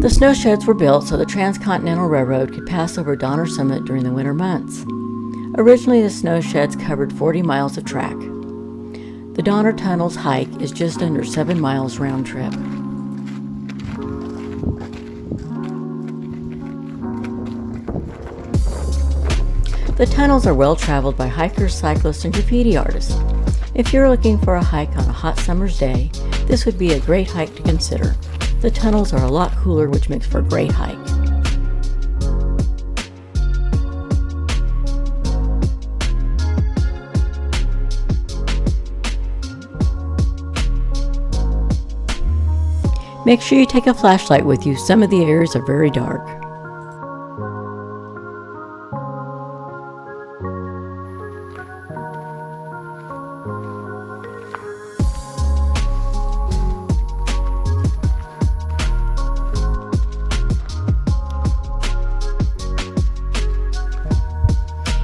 The Snowsheds were built so the Transcontinental Railroad could pass over Donner Summit during the winter months. Originally, the Snowsheds covered 40 miles of track. The Donner Tunnel's hike is just under 7 miles round trip. The tunnels are well traveled by hikers, cyclists, and graffiti artists. If you're looking for a hike on a hot summer's day, this would be a great hike to consider. The tunnels are a lot cooler, which makes for a great hike. Make sure you take a flashlight with you. Some of the areas are very dark.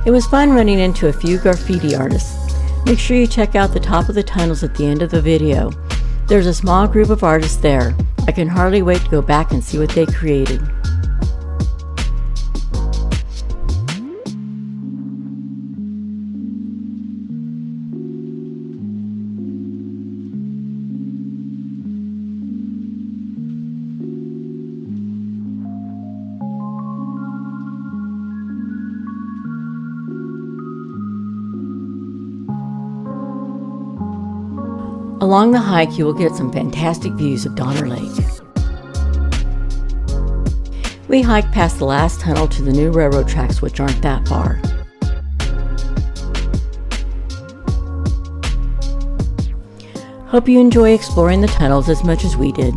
It was fun running into a few graffiti artists. Make sure you check out the top of the tunnels at the end of the video. There's a small group of artists there. I can hardly wait to go back and see what they created. Along the hike, you will get some fantastic views of Donner Lake. We hiked past the last tunnel to the new railroad tracks, which aren't that far. Hope you enjoy exploring the tunnels as much as we did.